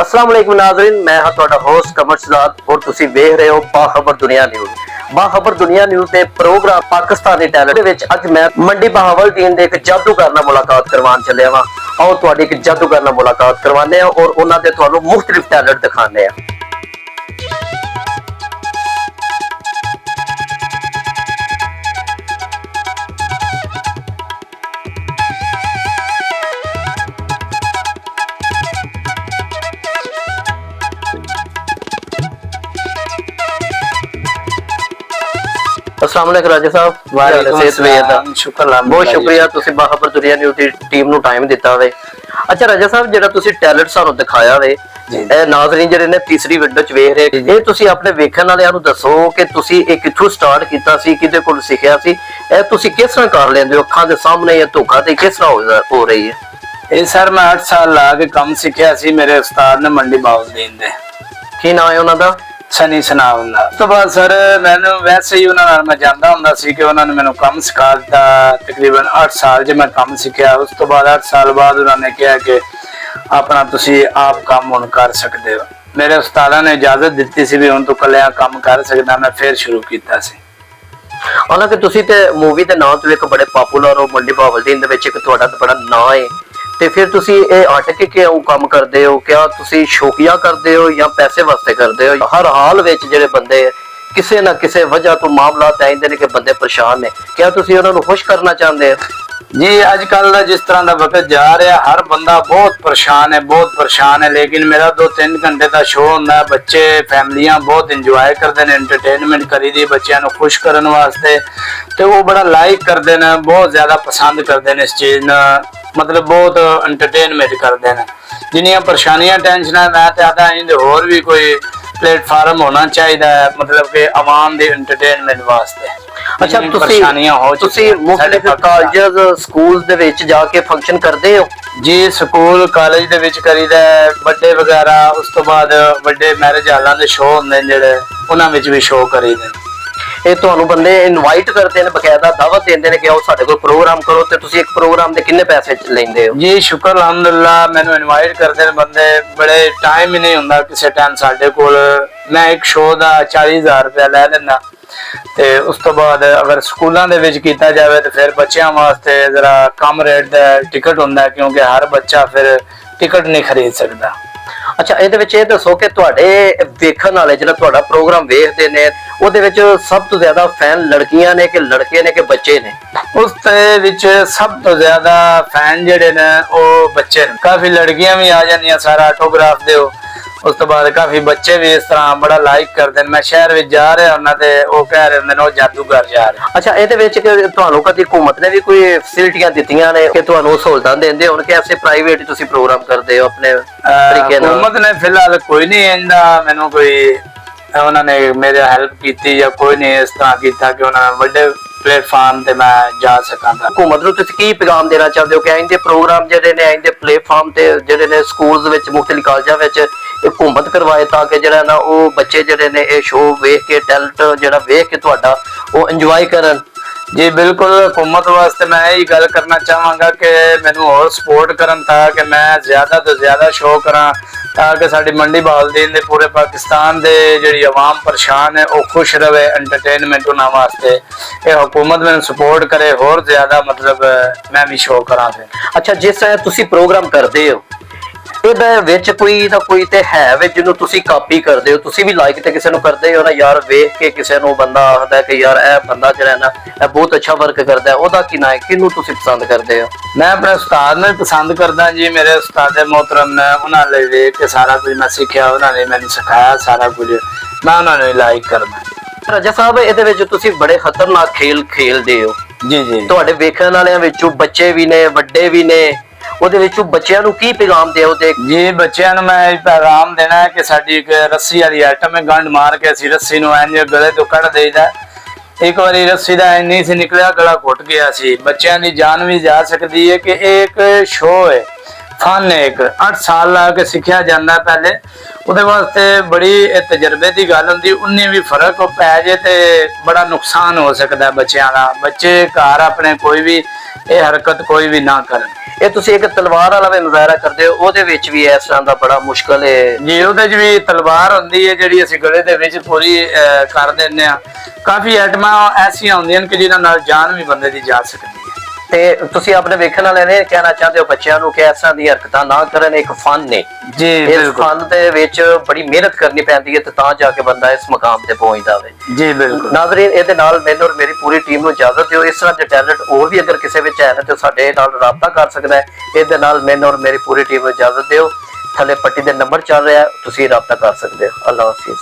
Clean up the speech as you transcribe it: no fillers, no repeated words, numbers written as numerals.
अस्सलाम वालेकुम नाज़रीन, मैं हाँ तुहाडा होस्ट कमर शहजाद और तुसी वेख रहे हो बाखबर दुनिया न्यूज़। बाखबर दुनिया न्यूज़ ਦੇ ਪ੍ਰੋਗਰਾਮ ਪਾਕਿਸਤਾਨੀ ਟੈਲੈਂਟ ਦੇ ਵਿੱਚ ਅੱਜ ਮੈਂ ਮੰਡੀ ਬਹਾਵਲਦੀਨ ਦੇ ਇੱਕ ਜਾਦੂਗਰ ਨਾਲ ਮੁਲਾਕਾਤ ਕਰਵਾਉਣ ਚੱਲਿਆ ਵਾਂ। ਆਓ ਤੁਹਾਡੀ ਇੱਕ ਜਾਦੂਗਰ ਨਾਲ ਮੁਲਾਕਾਤ ਕਰਵਾਉਂਦੇ ਆ ਔਰ ਉਹਨਾਂ ਦੇ ਤੁਹਾਨੂੰ ਮੁxtਲਿਫ ਟੈਲੈਂਟ ਦਿਖਾਉਂਦੇ ਆ। अस्सलाम वालेकुम राजा साहब, बहुत शुक्रिया तुसी बाखबर दुनिया न्यूज़ ਦੀ ਟੀਮ ਨੂੰ ਟਾਈਮ ਦਿੱਤਾ ਵੇ। ਅੱਛਾ ਰਾਜਾ ਸਾਹਿਬ, ਜਿਹੜਾ ਤੁਸੀਂ ਟੈਲੈਂਟ ਸਾਨੂੰ ਦਿਖਾਇਆ ਵੇ, ਇਹ ਨਾਜ਼ਰੀਨ ਜਿਹੜੇ ਨੇ ਤੀਸਰੀ ਵੀਡੀਓ ਚ ਵੇਖ ਰਹੇ, ਇਹ ਤੁਸੀਂ ਆਪਣੇ ਵੇਖਣ ਵਾਲਿਆਂ ਨੂੰ ਦੱਸੋ ਕਿ ਤੁਸੀਂ ਇਹ ਕਿੱਥੋਂ ਸਟਾਰਟ ਕੀਤਾ ਸੀ, ਕਿਹਦੇ ਕੋਲ ਸਿੱਖਿਆ ਸੀ, ਇਹ ਤੁਸੀਂ ਕਿਸ ਤਰ੍ਹਾਂ ਕਰ ਲੈਂਦੇ ਹੋ? ਅੱਖਾਂ ਦੇ ਸਾਹਮਣੇ ਇਹ ਧੋਖਾ ਤੇ ਕਿਸ ਤਰ੍ਹਾਂ ਹੋ ਰਹੀ ਹੈ? ਇਹ ਸਰ ਮੈਂ 8 ਸਾਲ ਲਾ ਕੇ ਕੰਮ ਸਿੱਖਿਆ ਸੀ ਮੇਰੇ ਉਸਤਾਦ ਨੇ ਮੰਡੀ ਬਹਾਵਲਦੀਨ ਦੇ। ਕੀ ਨਾਮ ਹੈ ਉਹਨਾਂ ਦਾ? ਸਨੀ ਸਨਾਵਲਾ। ਉਸ ਤੋਂ ਬਾਅਦ ਸਰ ਮੈਨੂੰ ਵੈਸੇ ਹੀ ਉਹਨਾਂ ਨਾਲ ਮੈਂ ਜਾਂਦਾ ਹੁੰਦਾ ਸੀ ਕਿ ਉਹਨਾਂ ਨੇ ਮੈਨੂੰ ਕੰਮ ਸਿਖਾ ਦਿੱਤਾ। ਤਕਰੀਬਨ 8 ਸਾਲ 'ਚ ਮੈਂ ਕੰਮ ਸਿੱਖਿਆ। ਉਸ ਤੋਂ ਬਾਅਦ 8 ਸਾਲ ਬਾਅਦ ਉਹਨਾਂ ਨੇ ਕਿਹਾ ਕਿ ਆਪਣਾ ਤੁਸੀਂ ਆਪ ਕੰਮ ਹੁਣ ਕਰ ਸਕਦੇ ਹੋ। ਮੇਰੇ ਉਸਤਾਦਾਂ ਨੇ ਇਜਾਜ਼ਤ ਦਿੱਤੀ ਸੀ ਵੀ ਹੁਣ ਤੂੰ ਇਕੱਲਿਆਂ ਕੰਮ ਕਰ ਸਕਦਾ। ਮੈਂ ਫਿਰ ਸ਼ੁਰੂ ਕੀਤਾ ਸੀ। ਹਾਲਾਂਕਿ ਤੁਸੀਂ ਤੇ ਮੂਵੀ ਦੇ ਨਾਂ ਤੋਂ ਇੱਕ ਬੜੇ ਪਪੂਲਰ ਹੋ, ਮੰਡੀ ਬਹਾਵਲਦੀਨ ਦੇ ਵਿੱਚ ਇੱਕ ਤੁਹਾਡਾ ਬੜਾ ਨਾਂ ਹੈ, ਤੇ ਫਿਰ ਤੁਸੀਂ ਇਹ ਅਟ ਕੇ ਕਿਉਂ ਕੰਮ ਕਰਦੇ ਹੋ? ਕਿਆ ਤੁਸੀਂ ਸ਼ੌਕੀਆ ਕਰਦੇ ਹੋ ਜਾਂ ਪੈਸੇ ਵਾਸਤੇ ਕਰਦੇ ਹੋ? ਹਰ ਹਾਲ ਵਿੱਚ ਜਿਹੜੇ ਬੰਦੇ ਕਿਸੇ ਨਾ ਕਿਸੇ ਵਜ੍ਹਾ ਤੋਂ ਮਾਮਲਾਤ ਆਉਂਦੇ ਨੇ ਕਿ ਬੰਦੇ ਪਰੇਸ਼ਾਨ ਨੇ, ਕਿਆ ਤੁਸੀਂ ਉਹਨਾਂ ਨੂੰ ਖੁਸ਼ ਕਰਨਾ ਚਾਹੁੰਦੇ ਹੋ? ਜੀ ਅੱਜ ਕੱਲ ਦਾ ਜਿਸ ਤਰ੍ਹਾਂ ਦਾ ਵਕਤ ਜਾ ਰਿਹਾ, ਹਰ ਬੰਦਾ ਬਹੁਤ ਪਰੇਸ਼ਾਨ ਹੈ, ਲੇਕਿਨ ਮੇਰਾ 2-3 ਘੰਟੇ ਦਾ ਸ਼ੋਅ ਹੁੰਦਾ ਹੈ। ਬੱਚੇ ਫੈਮਲੀਆਂ ਬਹੁਤ ਇੰਜੋਏ ਕਰਦੇ ਨੇ, ਐਂਟਰਟੇਨਮੈਂਟ ਕਰੀਦੀ ਬੱਚਿਆਂ ਨੂੰ ਖੁਸ਼ ਕਰਨ ਵਾਸਤੇ, ਤੇ ਉਹ ਬੜਾ ਲਾਈਕ ਕਰਦੇ ਨੇ, ਬਹੁਤ ਜ਼ਿਆਦਾ ਪਸੰਦ ਕਰਦੇ ਨੇ ਇਸ ਚੀਜ਼ ਨੂੰ। मतलब बहुत एंटरटेनमेंट करते हैं। जिन्नियां परेशानियां टेंशन मैं तो आता इंदे होर भी कोई प्लेटफार्म होना चाहिए, मतलब कि आवाम दे एंटरटेनमेंट वास्ते। अच्छा, तुसी मुख्तलिफ कॉलेज स्कूल दे विच जाके फंक्शन करदे हो? जी, स्कूल कॉलेज दे विच करीदा, बर्थडे वगैरह, उस तो बाद बड़े मैरिज हालां दे शो हुंदे ने जेहड़े उन्हां विच भी शो करीदे। ਇਹ ਤੁਹਾਨੂੰ ਬੰਦੇ ਇਨਵਾਈਟ ਕਰਦੇ ਨੇ, ਬਕਾਇਦਾ ਦਾਵਤ ਦਿੰਦੇ ਨੇ ਕਿ ਆਓ ਸਾਡੇ ਕੋਲ ਪ੍ਰੋਗਰਾਮ ਕਰੋ, ਤੇ ਤੁਸੀਂ ਇੱਕ ਪ੍ਰੋਗਰਾਮ ਦੇ ਕਿੰਨੇ ਪੈਸੇ ਲੈਂਦੇ ਹੋ? ਜੀ ਸ਼ੁਕਰ ਅਲਹਮਦੁਲਿਲਾ, ਮੈਨੂੰ ਇਨਵਾਈਟ ਕਰਦੇ ਨੇ ਬੰਦੇ। ਬੜੇ ਟਾਈਮ ਹੀ ਨਹੀਂ ਹੁੰਦਾ ਕਿਸੇ ਟਾਈਮ ਸਾਡੇ ਕੋਲ। ਮੈਂ ਇੱਕ ਸ਼ੋਅ ਦਾ 40,000 ਰੁਪਇਆ ਲੈ ਲੈਂਦਾ, ਤੇ ਉਸ ਤੋਂ ਬਾਅਦ ਅਗਰ ਸਕੂਲਾਂ ਦੇ ਵਿੱਚ ਕੀਤਾ ਜਾਵੇ ਤਾਂ ਫਿਰ ਬੱਚਿਆਂ ਵਾਸਤੇ ਜ਼ਰਾ ਕਮ ਰੇਟ ਦਾ ਟਿਕਟ ਹੁੰਦਾ, ਕਿਉਂਕਿ ਹਰ ਬੱਚਾ ਫਿਰ ਟਿਕਟ ਨਹੀਂ ਖਰੀਦ ਸਕਦਾ। ਅੱਛਾ, ਇਹਦੇ ਵਿੱਚ ਇਹ ਦੱਸੋ ਕਿ ਤੁਹਾਡੇ ਵੇਖਣ ਵਾਲੇ ਜਿਹੜਾ ਤੁਹਾਡਾ ਪ੍ਰੋਗਰਾਮ ਵੇਖਦੇ ਨੇ, ਉਹਦੇ ਵਿੱਚ ਸਭ ਤੋਂ ਜ਼ਿਆਦਾ ਫੈਨ ਲੜਕੀਆਂ ਨੇ ਕਿ ਲੜਕੇ ਨੇ ਕਿ ਬੱਚੇ ਨੇ? ਉਸ ਦੇ ਵਿੱਚ ਸਭ ਤੋਂ ਜ਼ਿਆਦਾ ਫੈਨ ਜਿਹੜੇ ਨੇ ਉਹ ਬੱਚੇ ਨੇ। ਕਾਫੀ ਲੜਕੀਆਂ ਵੀ ਆ ਜਾਂਦੀਆਂ ਸਾਰਾ ਆਟੋਗ੍ਰਾਫ ਦਿਓ। ਉਸ ਤੋਂ ਬਾਅਦ ਕਾਫੀ ਬੱਚੇ ਵੀ ਇਸ ਤਰ੍ਹਾਂ ਬੜਾ ਲਾਈਕ ਕਰਦੇ ਨੇ। ਮੈਂ ਸ਼ਹਿਰ ਵਿੱਚ ਜਾ ਰਿਹਾ ਉਹਨਾਂ ਤੇ ਉਹ ਕਹਿ ਰਹੇ ਹੁੰਦੇ ਨੇ ਉਹ ਜਾਦੂਗਰ ਜਾ ਰਿਹਾ। ਅੱਛਾ, ਇਹਦੇ ਵਿੱਚ ਤੁਹਾਨੂੰ ਕਦੀ ਹੁਕੂਮਤ ਨੇ ਵੀ ਕੋਈ ਫੈਸਿਲਿਟੀਆਂ ਦਿੱਤੀਆਂ ਨੇ ਕਿ ਤੁਹਾਨੂੰ ਸਹੂਲਤਾਂ ਦਿੰਦੇ ਹੋਣ ਕਿ ਐਸੇ ਪ੍ਰਾਈਵੇਟ ਤੁਸੀਂ ਪ੍ਰੋਗਰਾਮ ਕਰਦੇ ਹੋ ਆਪਣੇ ਤਰੀਕੇ ਨਾਲ? ਹੁਕੂਮਤ ਨੇ ਫਿਲਹਾਲ ਕੋਈ ਨਹੀਂ ਇੰਦਾ ਮੈਨੂੰ ਕੋਈ ਉਹਨਾਂ ਨੇ ਮੇਰੇ ਹੈਲਪ ਕੀਤੀ ਜਾਂ ਕੋਈ ਨਹੀਂ ਇਸ ਤਰ੍ਹਾਂ ਕੀਤਾ ਕਿ ਉਹਨਾਂ ਵੱਡੇ ਪਲੇਟਫਾਰਮ ਤੇ ਮੈਂ ਜਾ ਸਕਾਂ। ਹੁਕੂਮਤ ਨੂੰ ਤੁਸੀਂ ਕੀ ਪੈਗਾਮ ਦੇਣਾ ਚਾਹੁੰਦੇ ਹੋ ਕਿ ਇਹਦੇ ਪ੍ਰੋਗਰਾਮ ਜਿਹੜੇ ਨੇ ਇਹਦੇ ਪਲੇਟਫਾਰਮ ਤੇ ਜਿਹੜੇ ਨੇ ਸਕੂਲਸ ਵਿੱਚ ਮੁਖਤਲਿਫ ਕਾਲਜਾਂ ਵਿੱਚ ਹੁਕੂਮਤ ਕਰਵਾਏ ਤਾਂ ਕਿ ਜਿਹੜਾ ਨਾ ਉਹ ਬੱਚੇ ਜਿਹੜੇ ਨੇ ਇਹ ਸ਼ੋਅ ਵੇਖ ਕੇ ਟੈਲੈਂਟ ਜਿਹੜਾ ਵੇਖ ਕੇ ਤੁਹਾਡਾ ਉਹ ਇੰਜੋਏ ਕਰਨ? जी बिल्कुल, हुकूमत वास्ते मैं यही गल करना चाहांगा कि मैनू और सपोर्ट करन ताकि मैं ज़्यादा तो ज़्यादा शो करा, ताकि साडी मंडी बहावलदीन दे पूरे पाकिस्तान दे जिहड़ी आवाम परेशान है वो खुश रहे, एंटरटेनमेंट उन्हां वास्ते ये हुकूमत मैनू सपोर्ट करे होर ज़्यादा, मतलब मैं भी शो करा। अच्छा, जिस तरह तुसी प्रोग्राम करते हो ਇਹਦੇ ਵਿੱਚ ਕੋਈ ਨਾ ਕੋਈ ਤੇ ਹੈ ਵੇ ਜਿਹਨੂੰ ਤੁਸੀਂ ਕਾਪੀ ਕਰਦੇ ਹੋ? ਤੁਸੀਂ ਵੀ ਲਾਈਕ ਤੇ ਕਿਸੇ ਨੂੰ ਕਰਦੇ ਹੋ ਨਾ ਯਾਰ, ਵੇਖ ਕੇ ਕਿਸੇ ਨੂੰ ਬੰਦਾ ਆਖਦਾ ਕਿ ਯਾਰ ਇਹ ਬੰਦਾ ਜਿਹੜਾ ਨਾ ਇਹ ਬਹੁਤ ਅੱਛਾ ਵਰਕ ਕਰਦਾ ਹੈ, ਉਹਦਾ ਕੀ ਨਾਂ ਹੈ? ਕਿਹਨੂੰ ਤੁਸੀਂ ਪਸੰਦ ਕਰਦੇ ਹੋ? मैं अपने उस्ताद ने पसंद करदा जी। मेरे उस्ताद मोहतरम ने उन्होंने देख के सारा कुछ मैं सीखा, उन्होंने मैंने सिखाया सारा कुछ, मैं उन्होंने लाइक करदा। ਰਾਜਾ ਸਾਹਿਬ, ਇਹਦੇ ਵਿੱਚ ਤੁਸੀਂ ਬੜੇ ਖਤਰਨਾਕ ਖੇਲ ਖੇਲਦੇ ਹੋ। ਜੀ ਜੀ, ਤੁਹਾਡੇ ਵੇਖਣ ਵਾਲਿਆਂ ਵਿੱਚੋਂ ਬੱਚੇ ਵੀ ਨੇ, ਵੱਡੇ ਵੀ ਨੇ, ਉਹਦੇ ਵਿੱਚੋਂ ਬੱਚਿਆਂ ਨੂੰ ਕੀ ਪੈਗਾਮ ਦਿਓਗੇ? ਜੀ ਬੱਚਿਆਂ ਨੂੰ ਮੈਂ ਇਹ ਪੈਗਾਮ ਦੇਣਾ ਹੈ ਕਿ ਸਾਡੀ ਇੱਕ ਰੱਸੀ ਵਾਲੀ ਆਈਟਮ ਹੈ, ਗੰਢ ਮਾਰ ਕੇ ਅਸੀਂ ਰੱਸੀ ਨੂੰ ਇੰਜ ਗਲੇ ਤੋਂ ਕੱਢ ਦੇਈਦਾ। ਇੱਕ ਵਾਰੀ ਰੱਸੀ ਦਾ ਨਹੀਂ ਸੀ ਨਿਕਲਿਆ, ਗਲਾ ਘੁੱਟ ਗਿਆ ਸੀ। ਬੱਚਿਆਂ ਦੀ ਜਾਨ ਵੀ ਜਾ ਸਕਦੀ ਹੈ ਕਿ ਇਹ ਇੱਕ ਸ਼ੋਅ ਹੈ, ਫਨ ਹੈ। ਇੱਕ 8 ਸਾਲ ਲਾ ਕੇ ਸਿੱਖਿਆ ਜਾਂਦਾ ਪਹਿਲੇ, ਉਹਦੇ ਵਾਸਤੇ ਬੜੀ ਤਜਰਬੇ ਦੀ ਗੱਲ ਹੁੰਦੀ। ਉਨੀ ਵੀ ਫਰਕ ਪੈ ਜੇ ਤੇ ਬੜਾ ਨੁਕਸਾਨ ਹੋ ਸਕਦਾ ਬੱਚਿਆਂ ਦਾ। ਬੱਚੇ ਘਰ ਆਪਣੇ ਕੋਈ ਵੀ ਇਹ ਹਰਕਤ ਕੋਈ ਵੀ ਨਾ ਕਰਨ। ਇਹ ਤੁਸੀਂ ਇੱਕ ਤਲਵਾਰ ਵਾਲਾ ਵੀ ਮੁਜ਼ਾਹਰਾ ਕਰਦੇ ਹੋ, ਉਹਦੇ ਵਿੱਚ ਵੀ ਇਸ ਤਰ੍ਹਾਂ ਦਾ ਬੜਾ ਮੁਸ਼ਕਲ ਹੈ ਜੀ। ਉਹਦੇ 'ਚ ਵੀ ਤਲਵਾਰ ਹੁੰਦੀ ਹੈ ਜਿਹੜੀ ਅਸੀਂ ਗਲੇ ਦੇ ਵਿੱਚ ਪੂਰੀ ਕਰ ਦਿੰਦੇ ਆ। ਕਾਫੀ ਆਈਟਮਾਂ ਐਸੀਆਂ ਹੁੰਦੀਆਂ ਨੇ ਕਿ ਜਿਹਨਾਂ ਨਾਲ ਜਾਨ ਵੀ ਬੰਦੇ ਦੀ ਜਾ ਸਕਦੀ ਹੈ। ਤੇ ਤੁਸੀਂ ਆਪਣੇ ਵੇਖਣ ਵਾਲਿਆਂ ਨੇ ਕਹਿਣਾ ਚਾਹੁੰਦੇ ਹੋ ਬੱਚਿਆਂ ਨੂੰ ਕਿ ਇਸ ਤਰ੍ਹਾਂ ਦੀਆਂ ਹਰਕਤਾਂ ਨਾ ਕਰਨ, ਇੱਕ ਫਨ ਨੇ ਜੀ ਇਸ ਬਿਲਕੁਲ ਫਨ ਦੇ ਵਿੱਚ ਬੜੀ ਮਿਹਨਤ ਕਰਨੀ ਪੈਂਦੀ ਹੈ ਤੇ ਤਾਂ ਜਾ ਕੇ ਬੰਦਾ ਇਸ ਮੁਕਾਮ ਤੇ ਪਹੁੰਚਦਾ ਹੋਵੇ। ਜੀ ਬਿਲਕੁਲ। ਨਾਜ਼ਰੀਨ, ਇਹਦੇ ਨਾਲ ਮੈਨੂੰ ਔਰ ਮੇਰੀ ਪੂਰੀ ਟੀਮ ਨੂੰ ਇਜਾਜ਼ਤ ਦਿਓ। ਇਸ ਤਰ੍ਹਾਂ ਦੇ ਟੈਲੈਂਟ ਹੋਰ ਵੀ ਅਗਰ ਕਿਸੇ ਵਿੱਚ ਹੈ ਨਾ ਤੇ ਸਾਡੇ ਨਾਲ ਰਾਬਤਾ ਕਰ ਸਕਦਾ ਹੈ। ਇਹਦੇ ਨਾਲ ਮੈਨੂੰ ਔਰ ਮੇਰੀ ਪੂਰੀ ਟੀਮ ਨੂੰ ਇਜਾਜ਼ਤ ਦਿਓ। ਥੱਲੇ ਪੱਟੀ ਦੇ ਨੰਬਰ ਚੱਲ ਰਿਹਾ, ਤੁਸੀਂ ਰਾਬਤਾ ਕਰ ਸਕਦੇ ਹੋ। ਅੱਲਾਹ ਹਾਫਿਜ਼।